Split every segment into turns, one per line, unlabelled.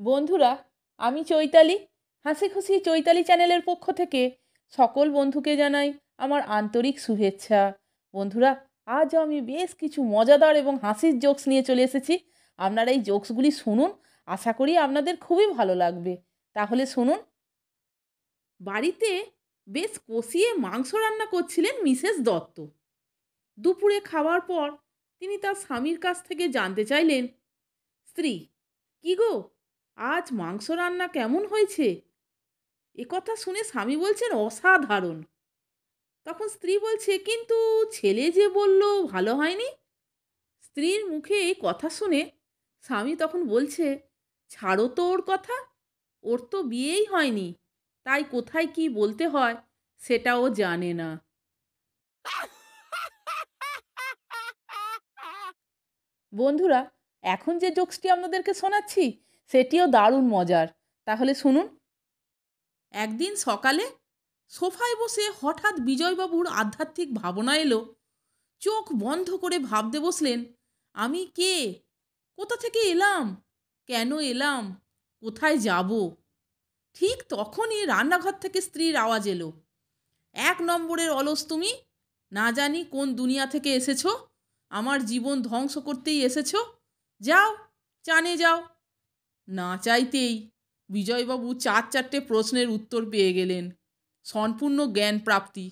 বন্ধুরা, আমি চৈতালি। হাসি খুশি চৈতালি চ্যানেলের পক্ষ থেকে সকল বন্ধুকে জানাই আমার আন্তরিক শুভেচ্ছা। বন্ধুরা, আজও আমি বেশ কিছু মজাদার এবং হাসির জোকস নিয়ে চলে এসেছি। আপনারা এই জোকসগুলি শুনুন, আশা করি আপনাদের খুবই ভালো লাগবে। তাহলে শুনুন। বাড়িতে বেশ কষিয়ে মাংস রান্না করছিলেন মিসেস দত্ত। দুপুরে খাওয়ার পর তিনি তার স্বামীর কাছ থেকে জানতে চাইলেন, স্ত্রী, কি গো, আজ মাংস রান্না কেমন হয়েছে? এ কথা শুনে স্বামী বলছেন, অসাধারণ। তখন স্ত্রী বলছে, কিন্তু ছেলে যে বলল ভালো হয়নি। স্ত্রীর মুখে এই কথা শুনে স্বামী তখন বলছে, ছাড়ো তো ওর কথা, ওর তো বিয়েই হয়নি, তাই কোথায় কি বলতে হয় সেটাও জানে না। বন্ধুরা, এখন যে জোকসটি আপনাদেরকে শোনাচ্ছি সেটিও দারুণ মজার। তাহলে শুনুন। একদিন সকালে সোফায় বসে হঠাৎ বিজয়বাবুর আধ্যাত্মিক ভাবনা এলো। চোখ বন্ধ করে ভাবতে বসলেন, আমি কে, কোথা থেকে এলাম, কেন এলাম, কোথায় যাব? ঠিক তখনই রান্নাঘর থেকে স্ত্রীর আওয়াজ এলো, 1 নম্বরের অলস তুমি, না জানি কোন দুনিয়া থেকে এসেছো, আমার জীবন ধ্বংস করতেই এসেছো, যাও চানে যাও। না চাইতেই বিজয়বাবু 4 প্রশ্নের উত্তর পেয়ে গেলেন। সম্পূর্ণ জ্ঞান প্রাপ্তি।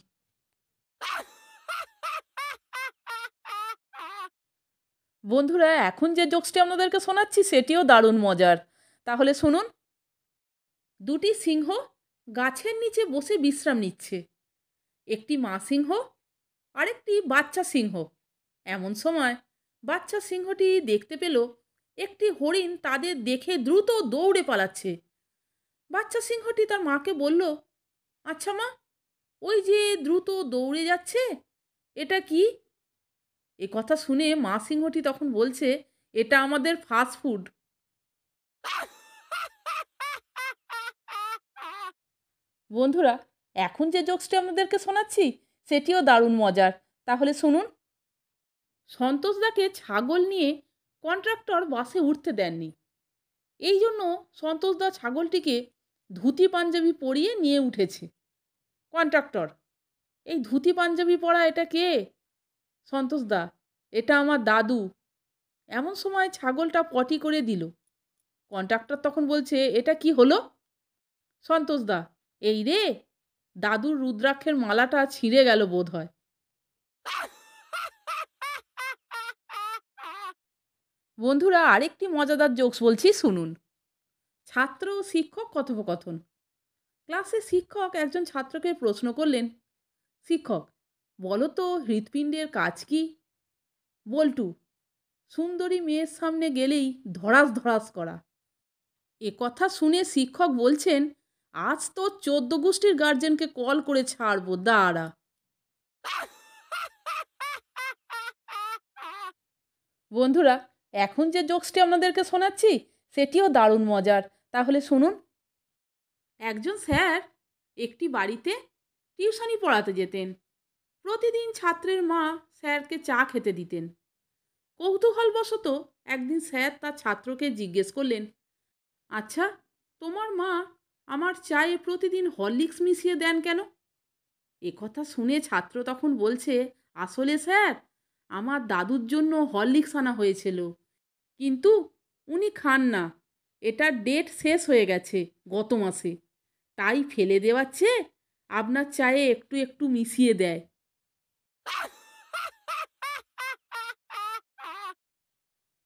বন্ধুরা, এখন যে জোকসটি আপনাদেরকে শোনাচ্ছি সেটিও দারুণ মজার। তাহলে শুনুন। দুটি সিংহ গাছের নিচে বসে বিশ্রাম নিচ্ছে। একটি মা সিংহ, আরেকটি বাচ্চা সিংহ। এমন সময় বাচ্চা সিংহটি দেখতে পেল একটি হরিণ তাদের দেখে দ্রুত দৌড়ে পালাচ্ছে। বাচ্চা সিংহটি তার মাকে বলল, আচ্ছা মা, ওই যে দ্রুত দৌড়ে যাচ্ছে, এটা কি? এ কথা শুনে মা সিংহটি তখন বলছে, এটা আমাদের ফাস্ট ফুড। বন্ধুরা, এখন যে জোকসটি আপনাদেরকে শোনাচ্ছি সেটিও দারুণ মজার। তাহলে শুনুন। সন্তোষদাকে ছাগল নিয়ে কন্ট্রাক্টর বাসে উঠতে দেননি। এই জন্য সন্তোষদা ছাগলটিকে ধুতি পাঞ্জাবি পরিয়ে নিয়ে উঠেছে। কন্ট্রাক্টর, এই ধুতি পাঞ্জাবি পরা এটা কে? সন্তোষদা, এটা আমার দাদু। এমন সময় ছাগলটা পটি করে দিল। কন্ট্রাক্টর তখন বলছে, এটা কি হলো? সন্তোষদা, এই রে, দাদুর রুদ্রাক্ষের মালাটা ছিঁড়ে গেল বোধ হয়। বন্ধুরা, আরেকটি মজাদার জোকস বলছি, শুনুন। ছাত্র ও শিক্ষক কথোপকথন। ক্লাসে শিক্ষক একজন ছাত্রকে প্রশ্ন করলেন, শিক্ষক, বলো তো হৃৎপিণ্ডের কাজ কি? বল্টু, সুন্দরী মেয়ের সামনে গেলেই ধড়াস ধড়াস করা। এ কথা শুনে শিক্ষক বলছেন, আজ তো 14 গোষ্ঠীর গার্জেনকে কল করে ছাড়বো, দাঁড়া। বন্ধুরা, এখন যে জোকসটি আপনাদেরকে শোনাচ্ছি সেটিও দারুণ মজার। তাহলে শুনুন। একজন স্যার একটি বাড়িতে টিউশনি পড়াতে যেতেন। প্রতিদিন ছাত্রের মা স্যারকে চা খেতে দিতেন। কৌতূহলবশত একদিন স্যার তার ছাত্রকে জিজ্ঞেস করলেন, আচ্ছা, তোমার মা আমার চায়ে প্রতিদিন হরলিক্স মিশিয়ে দেন কেন? এ কথা শুনে ছাত্র তখন বলছে, আসলে স্যার, আমার দাদুর জন্য হরলিক্স আনা হয়েছিল, কিন্তু উনি খান না, এটার ডেট শেষ হয়ে গেছে গত মাসে, তাই ফেলে দেওয়ার চেয়ে আপনার চায়ে একটু একটু মিশিয়ে দেয়।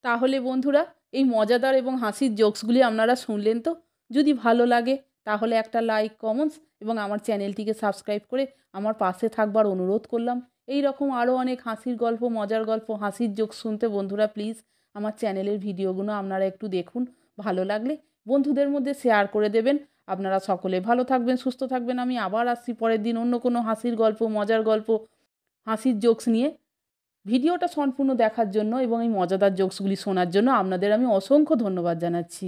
তাহলে বন্ধুরা, এই মজাদার এবং হাসির জোকসগুলি আপনারা শুনলেন তো? যদি ভালো লাগে তাহলে একটা লাইক, কমেন্টস এবং আমার চ্যানেলটিকে সাবস্ক্রাইব করে আমার পাশে থাকবার অনুরোধ করলাম। এই রকম আরও অনেক হাসির গল্প, মজার গল্প, হাসির জোকস শুনতে বন্ধুরা প্লিজ আমার চ্যানেলের ভিডিওগুলো আপনারা একটু দেখুন। ভালো লাগলে বন্ধুদের মধ্যে শেয়ার করে দেবেন। আপনারা সকলে ভালো থাকবেন, সুস্থ থাকবেন। আমি আবার আসছি পরের দিন অন্য কোনো হাসির গল্প, মজার গল্প, হাসির জোকস নিয়ে। ভিডিওটা সম্পূর্ণ দেখার জন্য এবং এই মজাদার জোকসগুলি শোনার জন্য আপনাদের আমি অসংখ্য ধন্যবাদ জানাচ্ছি।